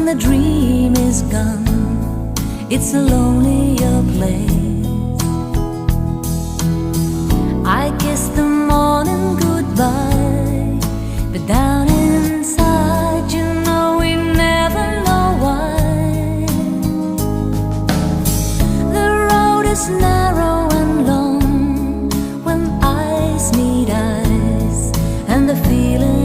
when the dream is gone, it's a lonelier place. I kiss the morning goodbye, but down inside, you know we never know why. The road is narrow and long when eyes meet eyes, and the feeling